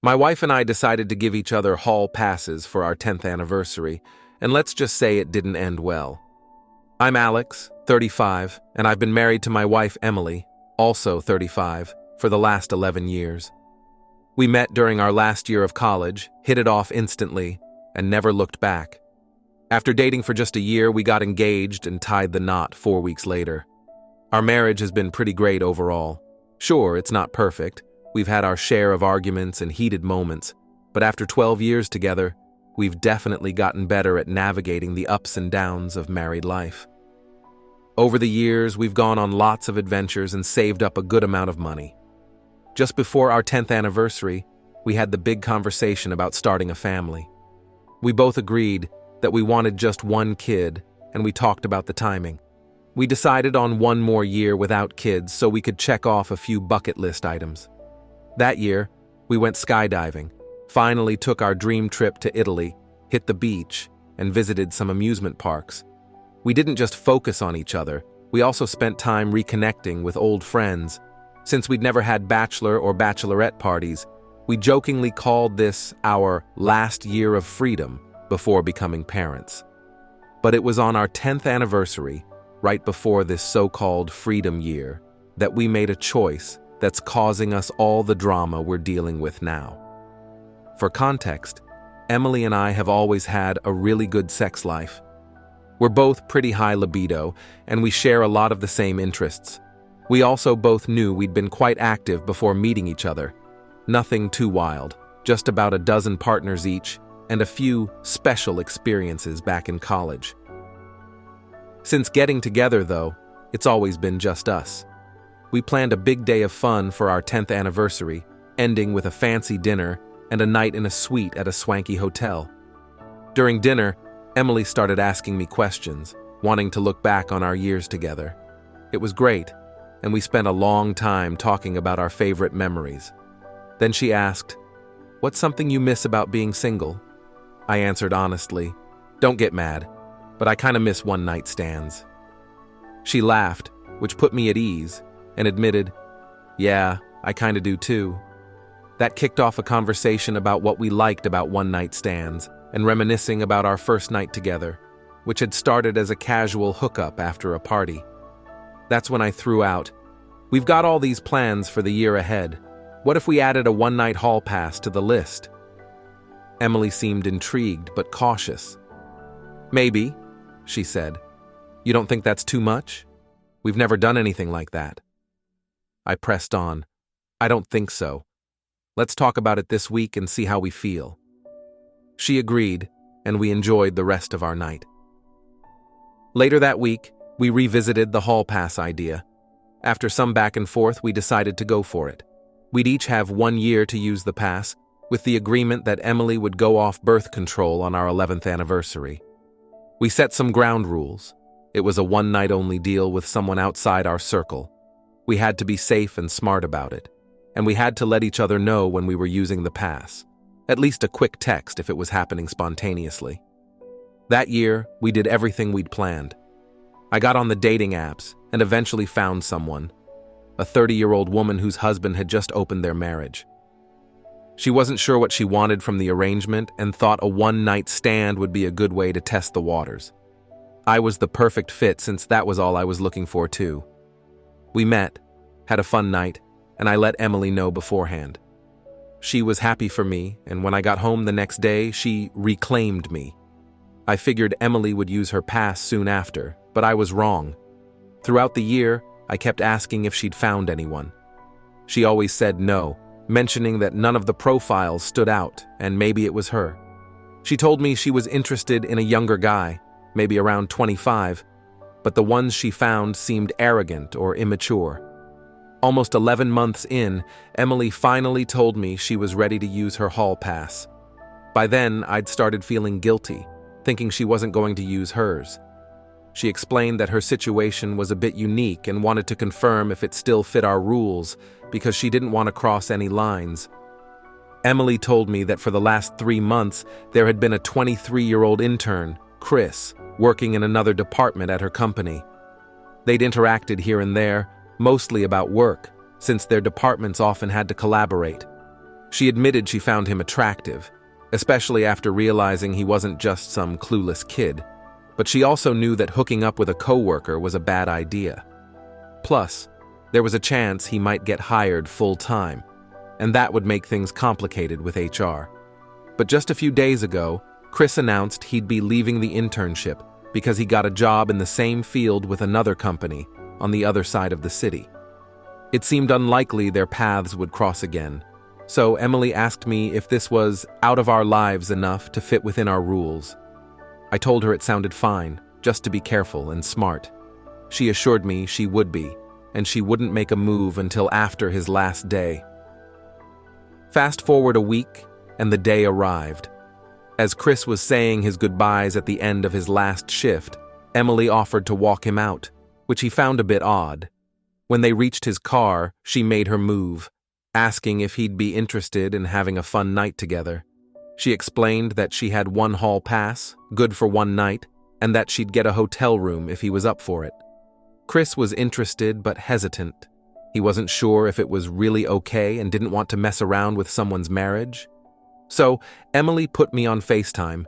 My wife and I decided to give each other hall passes for our 10th anniversary, and let's just say it didn't end well. I'm Alex, 35, and I've been married to my wife Emily, also 35, for the last 11 years. We met during our last year of college, hit it off instantly, and never looked back. After dating for just a year, we got engaged and tied the knot 4 weeks later. Our marriage has been pretty great overall. Sure, it's not perfect. We've had our share of arguments and heated moments, but after 12 years together, we've definitely gotten better at navigating the ups and downs of married life. Over the years, we've gone on lots of adventures and saved up a good amount of money. Just before our 10th anniversary, we had the big conversation about starting a family. We both agreed that we wanted just one kid, and we talked about the timing. We decided on 1 more year without kids so we could check off a few bucket list items. That year, we went skydiving, finally took our dream trip to Italy, hit the beach, and visited some amusement parks. We didn't just focus on each other, we also spent time reconnecting with old friends. Since we'd never had bachelor or bachelorette parties, we jokingly called this our last year of freedom before becoming parents. But it was on our 10th anniversary, right before this so-called freedom year, that we made a choice that's causing us all the drama we're dealing with now. For context, Emily and I have always had a really good sex life. We're both pretty high libido, and we share a lot of the same interests. We also both knew we'd been quite active before meeting each other. Nothing too wild, just about a dozen partners each, and a few special experiences back in college. Since getting together, though, it's always been just us. We planned a big day of fun for our 10th anniversary, ending with a fancy dinner and a night in a suite at a swanky hotel. During dinner, Emily started asking me questions, wanting to look back on our years together. It was great, and we spent a long time talking about our favorite memories. Then she asked, "What's something you miss about being single?" I answered honestly, "Don't get mad, but I kinda miss one-night stands." She laughed, which put me at ease, and admitted, "Yeah, I kinda do too." That kicked off a conversation about what we liked about one-night stands, and reminiscing about our first night together, which had started as a casual hookup after a party. That's when I threw out, "We've got all these plans for the year ahead. What if we added a one-night hall pass to the list?" Emily seemed intrigued but cautious. "Maybe," she said. "You don't think that's too much? We've never done anything like that." I pressed on. "I don't think so. Let's talk about it this week and see how we feel." She agreed, and we enjoyed the rest of our night. Later that week, we revisited the hall pass idea. After some back and forth, we decided to go for it. We'd each have 1 year to use the pass, with the agreement that Emily would go off birth control on our 11th anniversary. We set some ground rules. It was a one-night-only deal with someone outside our circle. We had to be safe and smart about it, and we had to let each other know when we were using the pass, at least a quick text if it was happening spontaneously. That year, we did everything we'd planned. I got on the dating apps and eventually found someone, a 30-year-old woman whose husband had just opened their marriage. She wasn't sure what she wanted from the arrangement and thought a one-night stand would be a good way to test the waters. I was the perfect fit since that was all I was looking for too. We met, had a fun night, and I let Emily know beforehand. She was happy for me, and when I got home the next day, she reclaimed me. I figured Emily would use her pass soon after, but I was wrong. Throughout the year, I kept asking if she'd found anyone. She always said no, mentioning that none of the profiles stood out, and maybe it was her. She told me she was interested in a younger guy, maybe around 25, but the ones she found seemed arrogant or immature. Almost 11 months in, Emily finally told me she was ready to use her hall pass. By then, I'd started feeling guilty, thinking she wasn't going to use hers. She explained that her situation was a bit unique and wanted to confirm if it still fit our rules because she didn't want to cross any lines. Emily told me that for the last 3 months, there had been a 23-year-old intern, Chris, working in another department at her company. They'd interacted here and there, mostly about work, since their departments often had to collaborate. She admitted she found him attractive, especially after realizing he wasn't just some clueless kid, but she also knew that hooking up with a coworker was a bad idea. Plus, there was a chance he might get hired full-time, and that would make things complicated with HR. But just a few days ago, Chris announced he'd be leaving the internship because he got a job in the same field with another company on the other side of the city. It seemed unlikely their paths would cross again, so Emily asked me if this was out of our lives enough to fit within our rules. I told her it sounded fine, just to be careful and smart. She assured me she would be, and she wouldn't make a move until after his last day. Fast forward a week, and the day arrived. As Chris was saying his goodbyes at the end of his last shift, Emily offered to walk him out, which he found a bit odd. When they reached his car, she made her move, asking if he'd be interested in having a fun night together. She explained that she had one hall pass, good for one night, and that she'd get a hotel room if he was up for it. Chris was interested but hesitant. He wasn't sure if it was really okay and didn't want to mess around with someone's marriage. So Emily put me on FaceTime,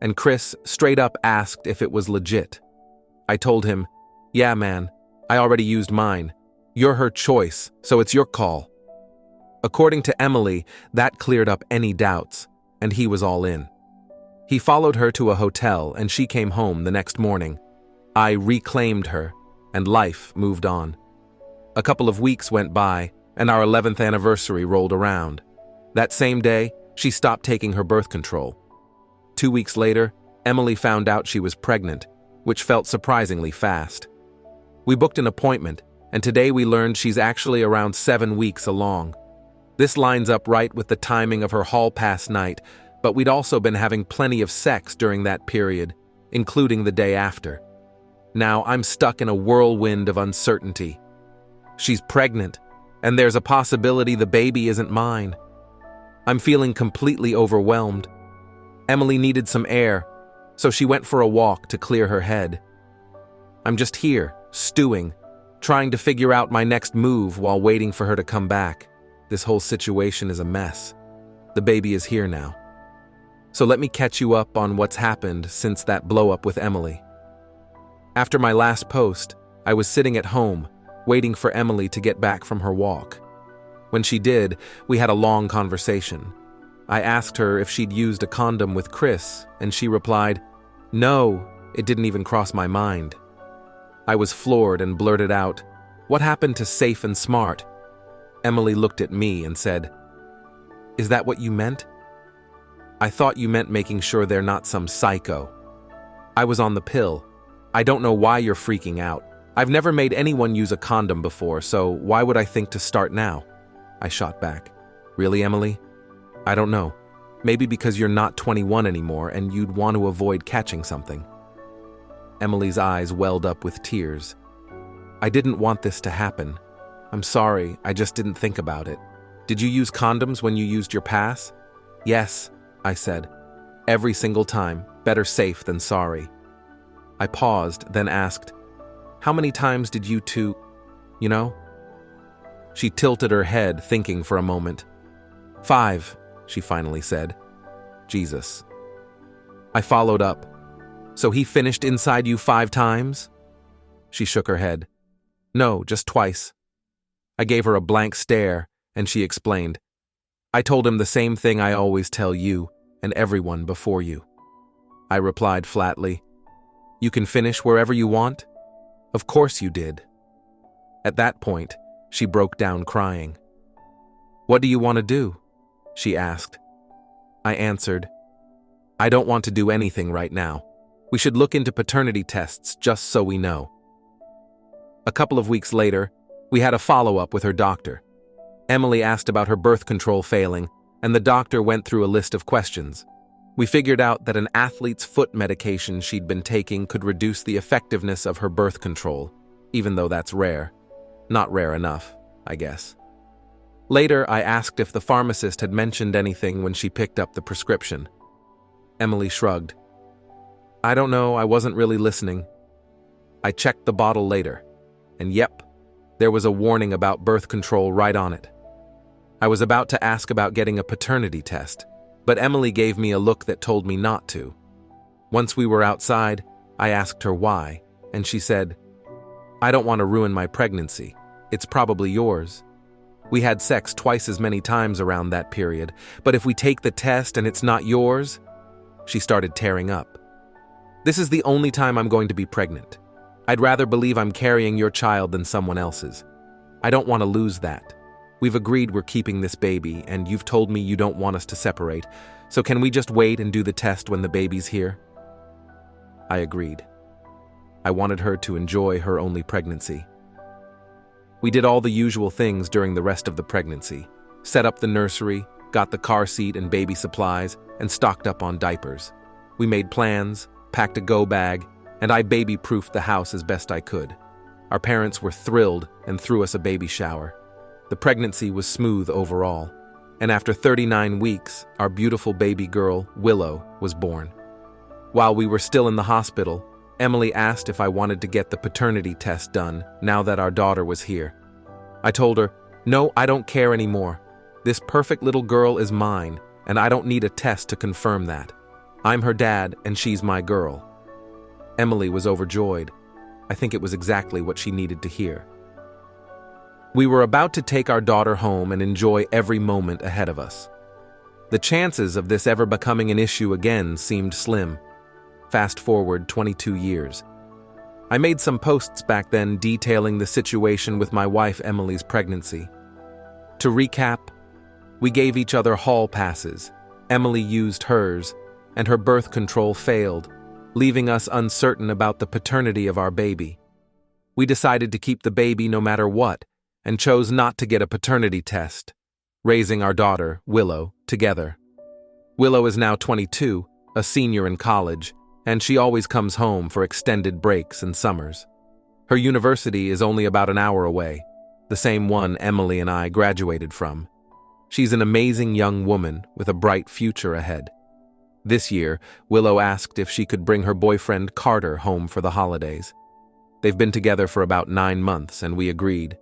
and Chris straight up asked if it was legit. I told him, "Yeah, man, I already used mine. You're her choice, so it's your call." According to Emily, that cleared up any doubts, and he was all in. He followed her to a hotel, and she came home the next morning. I reclaimed her, and life moved on. A couple of weeks went by, and our 11th anniversary rolled around. That same day, she stopped taking her birth control. 2 weeks later, Emily found out she was pregnant, which felt surprisingly fast. We booked an appointment, and today we learned she's actually around 7 weeks along. This lines up right with the timing of her hall pass night, but we'd also been having plenty of sex during that period, including the day after. Now I'm stuck in a whirlwind of uncertainty. She's pregnant, and there's a possibility the baby isn't mine. I'm feeling completely overwhelmed. Emily needed some air, so she went for a walk to clear her head. I'm just here, stewing, trying to figure out my next move while waiting for her to come back. This whole situation is a mess. The baby is here now. So let me catch you up on what's happened since that blow-up with Emily. After my last post, I was sitting at home, waiting for Emily to get back from her walk. When she did, we had a long conversation. I asked her if she'd used a condom with Chris, and she replied, "No, it didn't even cross my mind." I was floored and blurted out, "What happened to safe and smart?" Emily looked at me and said, "Is that what you meant?" "I thought you meant making sure they're not some psycho." I was on the pill. "I don't know why you're freaking out. I've never made anyone use a condom before, so why would I think to start now?" I shot back. "Really, Emily? I don't know. Maybe because you're not 21 anymore and you'd want to avoid catching something." Emily's eyes welled up with tears. "I didn't want this to happen. I'm sorry, I just didn't think about it. Did you use condoms when you used your pass?" "Yes," I said. "Every single time. Better safe than sorry." I paused, then asked, "How many times did you two, you know?" She tilted her head, thinking for a moment. "5, she finally said. "Jesus." I followed up. "So he finished inside you 5 times?" She shook her head. "No, just twice." I gave her a blank stare, and she explained. "I told him the same thing I always tell you and everyone before you." I replied flatly, "You can finish wherever you want?" "Of course you did." At that point, she broke down crying. "What do you want to do?" she asked. I answered, "I don't want to do anything right now. We should look into paternity tests just so we know." A couple of weeks later, we had a follow-up with her doctor. Emily asked about her birth control failing, and the doctor went through a list of questions. We figured out that an athlete's foot medication she'd been taking could reduce the effectiveness of her birth control, even though that's rare. Not rare enough, I guess. Later, I asked if the pharmacist had mentioned anything when she picked up the prescription. Emily shrugged. "I don't know, I wasn't really listening." I checked the bottle later, and yep, there was a warning about birth control right on it. I was about to ask about getting a paternity test, but Emily gave me a look that told me not to. Once we were outside, I asked her why, and she said, "I don't want to ruin my pregnancy. It's probably yours. We had sex twice as many times around that period, but if we take the test and it's not yours..." She started tearing up. "This is the only time I'm going to be pregnant. I'd rather believe I'm carrying your child than someone else's. I don't want to lose that. We've agreed we're keeping this baby, and you've told me you don't want us to separate, so can we just wait and do the test when the baby's here?" I agreed. I wanted her to enjoy her only pregnancy. We did all the usual things during the rest of the pregnancy. Set up the nursery, got the car seat and baby supplies, and stocked up on diapers. We made plans, packed a go bag, and I baby-proofed the house as best I could. Our parents were thrilled and threw us a baby shower. The pregnancy was smooth overall, and after 39 weeks, our beautiful baby girl, Willow, was born. While we were still in the hospital, Emily asked if I wanted to get the paternity test done now that our daughter was here. I told her, "No, I don't care anymore. This perfect little girl is mine, and I don't need a test to confirm that. I'm her dad, and she's my girl." Emily was overjoyed. I think it was exactly what she needed to hear. We were about to take our daughter home and enjoy every moment ahead of us. The chances of this ever becoming an issue again seemed slim. Fast forward 22 years. I made some posts back then detailing the situation with my wife Emily's pregnancy. To recap, we gave each other hall passes. Emily used hers, and her birth control failed, leaving us uncertain about the paternity of our baby. We decided to keep the baby no matter what, and chose not to get a paternity test, raising our daughter, Willow, together. Willow is now 22, a senior in college, and she always comes home for extended breaks and summers. Her university is only about an hour away, the same one Emily and I graduated from. She's an amazing young woman with a bright future ahead. This year, Willow asked if she could bring her boyfriend Carter home for the holidays. They've been together for about 9 months, and we agreed.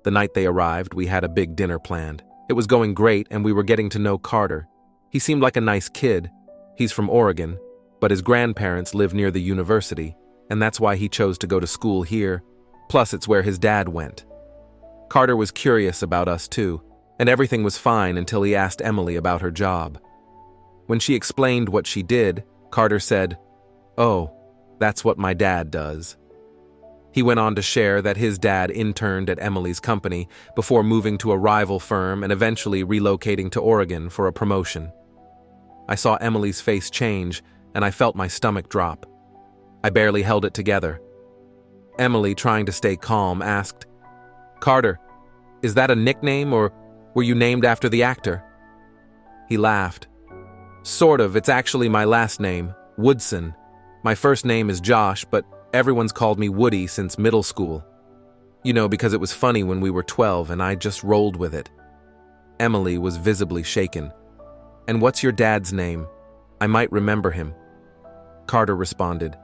The night they arrived, we had a big dinner planned. It was going great, and we were getting to know Carter. He seemed like a nice kid. He's from Oregon, but his grandparents live near the university, and that's why he chose to go to school here. Plus, it's where his dad went. Carter was curious about us too, and everything was fine until he asked Emily about her job. When she explained what she did, Carter said, "Oh, that's what my dad does." He went on to share that his dad interned at Emily's company before moving to a rival firm and eventually relocating to Oregon for a promotion. I saw Emily's face change, and I felt my stomach drop. I barely held it together. Emily, trying to stay calm, asked, "Carter, is that a nickname or were you named after the actor?" He laughed. "Sort of, it's actually my last name, Woodson. My first name is Josh, but everyone's called me Woody since middle school. You know, because it was funny when we were 12 and I just rolled with it." Emily was visibly shaken. "And what's your dad's name? I might remember him." Carter responded,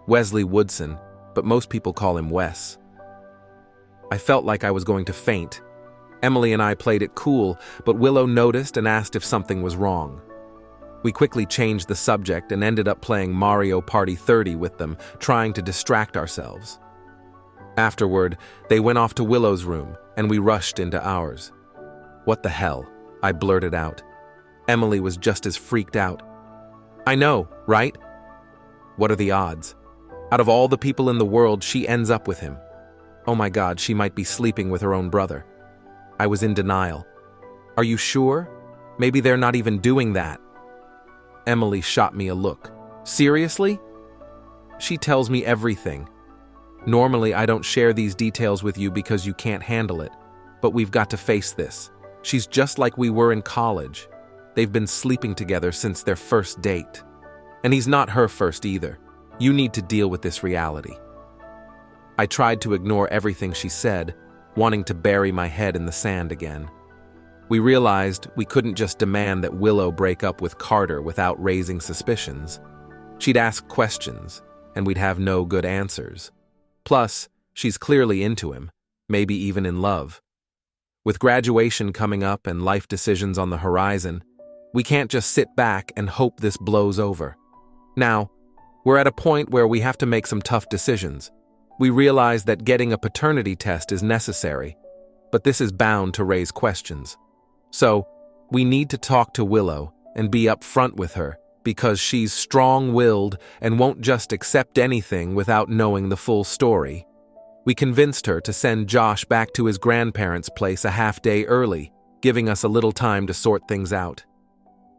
"Wesley Woodson, but most people call him Wes." I felt like I was going to faint. Emily and I played it cool, but Willow noticed and asked if something was wrong. We quickly changed the subject and ended up playing Mario Party 30 with them, trying to distract ourselves. Afterward, they went off to Willow's room, and we rushed into ours. "What the hell?" I blurted out. Emily was just as freaked out. "I know, right? What are the odds? Out of all the people in the world, she ends up with him. Oh my God, she might be sleeping with her own brother." I was in denial. "Are you sure? Maybe they're not even doing that." Emily shot me a look. "Seriously?" "She tells me everything. Normally, I don't share these details with you because you can't handle it, but we've got to face this. She's just like we were in college. They've been sleeping together since their first date. And he's not her first either. You need to deal with this reality." I tried to ignore everything she said, wanting to bury my head in the sand again. We realized we couldn't just demand that Willow break up with Carter without raising suspicions. She'd ask questions, and we'd have no good answers. Plus, she's clearly into him, maybe even in love. With graduation coming up and life decisions on the horizon, we can't just sit back and hope this blows over. Now, we're at a point where we have to make some tough decisions. We realize that getting a paternity test is necessary, but this is bound to raise questions. So, we need to talk to Willow and be upfront with her, because she's strong-willed and won't just accept anything without knowing the full story. We convinced her to send Josh back to his grandparents' place a half-day early, giving us a little time to sort things out.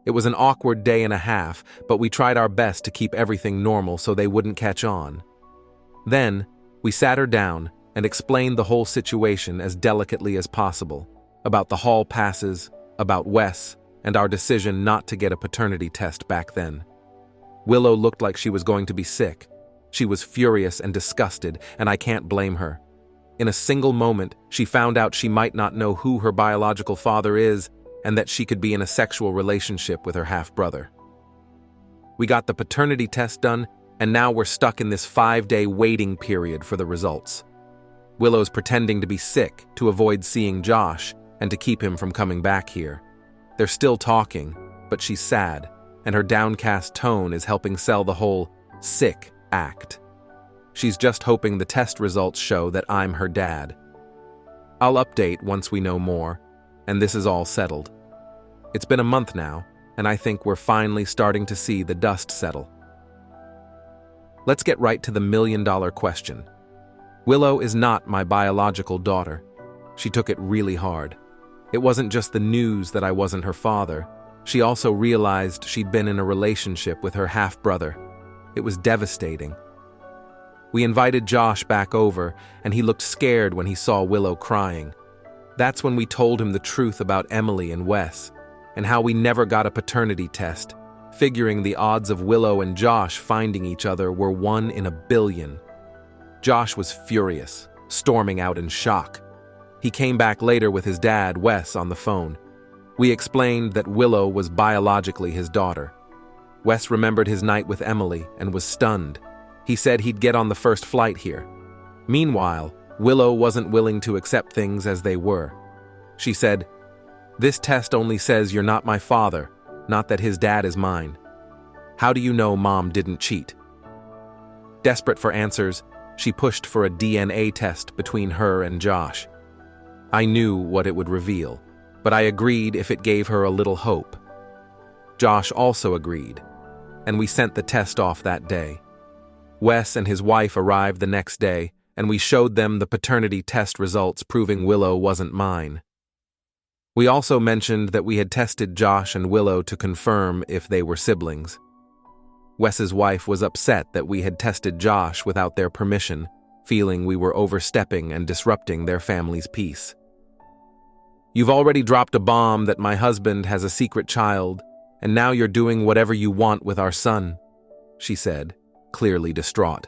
It was an awkward day and a half, but we tried our best to keep everything normal so they wouldn't catch on. Then, we sat her down and explained the whole situation as delicately as possible, about the hall passes, about Wes, and our decision not to get a paternity test back then. Willow looked like she was going to be sick. She was furious and disgusted, and I can't blame her. In a single moment, she found out she might not know who her biological father is and that she could be in a sexual relationship with her half-brother. We got the paternity test done, and now we're stuck in this 5-day waiting period for the results. Willow's pretending to be sick to avoid seeing Josh and to keep him from coming back here. They're still talking, but she's sad, and her downcast tone is helping sell the whole sick act. She's just hoping the test results show that I'm her dad. I'll update once we know more, and this is all settled. It's been a month now, and I think we're finally starting to see the dust settle. Let's get right to the million-dollar question. Willow is not my biological daughter. She took it really hard. It wasn't just the news that I wasn't her father. She also realized she'd been in a relationship with her half-brother. It was devastating. We invited Josh back over, and he looked scared when he saw Willow crying. That's when we told him the truth about Emily and Wes, and how we never got a paternity test, figuring the odds of Willow and Josh finding each other were 1 in a billion. Josh was furious, storming out in shock. He came back later with his dad, Wes, on the phone. We explained that Willow was biologically his daughter. Wes remembered his night with Emily and was stunned. He said he'd get on the first flight here. Meanwhile, Willow wasn't willing to accept things as they were. She said, "This test only says you're not my father, not that his dad is mine. How do you know Mom didn't cheat?" Desperate for answers, she pushed for a DNA test between her and Josh. I knew what it would reveal, but I agreed if it gave her a little hope. Josh also agreed, and we sent the test off that day. Wes and his wife arrived the next day, and we showed them the paternity test results proving Willow wasn't mine. We also mentioned that we had tested Josh and Willow to confirm if they were siblings. Wes's wife was upset that we had tested Josh without their permission, feeling we were overstepping and disrupting their family's peace. "You've already dropped a bomb that my husband has a secret child, and now you're doing whatever you want with our son," she said, clearly distraught.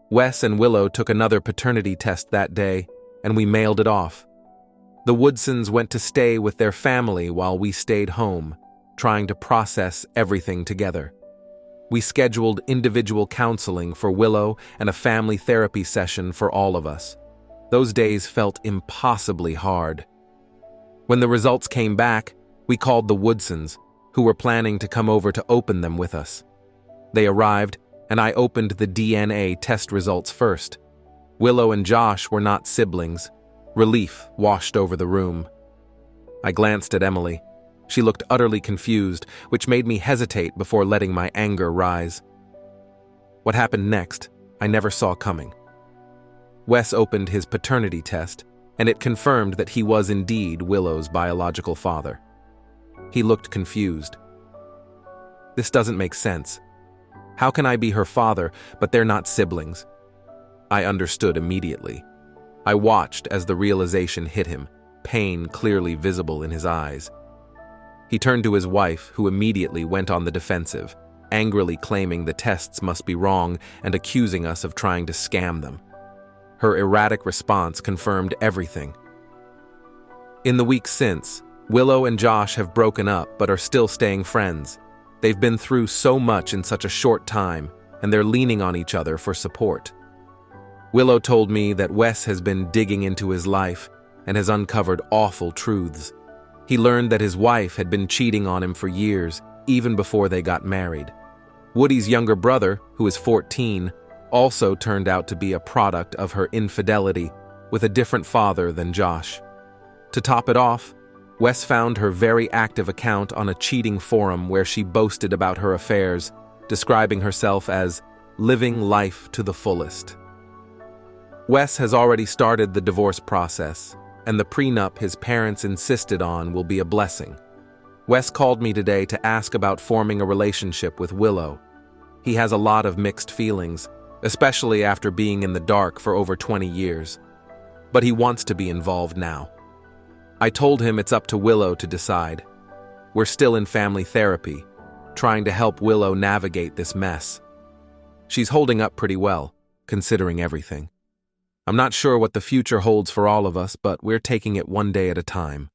Wes and Willow took another paternity test that day, and we mailed it off. The Woodsons went to stay with their family while we stayed home, trying to process everything together. We scheduled individual counseling for Willow and a family therapy session for all of us. Those days felt impossibly hard. When the results came back, we called the Woodsons, who were planning to come over to open them with us. They arrived, and I opened the DNA test results first. Willow and Josh were not siblings. Relief washed over the room. I glanced at Emily. She looked utterly confused, which made me hesitate before letting my anger rise. What happened next, I never saw coming. Wes opened his paternity test, and it confirmed that he was indeed Willow's biological father. He looked confused. "This doesn't make sense. How can I be her father, but they're not siblings?" I understood immediately. I watched as the realization hit him, pain clearly visible in his eyes. He turned to his wife, who immediately went on the defensive, angrily claiming the tests must be wrong and accusing us of trying to scam them. Her erratic response confirmed everything. In the weeks since, Willow and Josh have broken up but are still staying friends. They've been through so much in such a short time, and they're leaning on each other for support. Willow told me that Wes has been digging into his life, and has uncovered awful truths. He learned that his wife had been cheating on him for years, even before they got married. Woody's younger brother, who is 14, also turned out to be a product of her infidelity with a different father than Josh. To top it off, Wes found her very active account on a cheating forum where she boasted about her affairs, describing herself as living life to the fullest. Wes has already started the divorce process, and the prenup his parents insisted on will be a blessing. Wes called me today to ask about forming a relationship with Willow. He has a lot of mixed feelings, especially after being in the dark for over 20 years. But he wants to be involved now. I told him it's up to Willow to decide. We're still in family therapy, trying to help Willow navigate this mess. She's holding up pretty well, considering everything. I'm not sure what the future holds for all of us, but we're taking it one day at a time.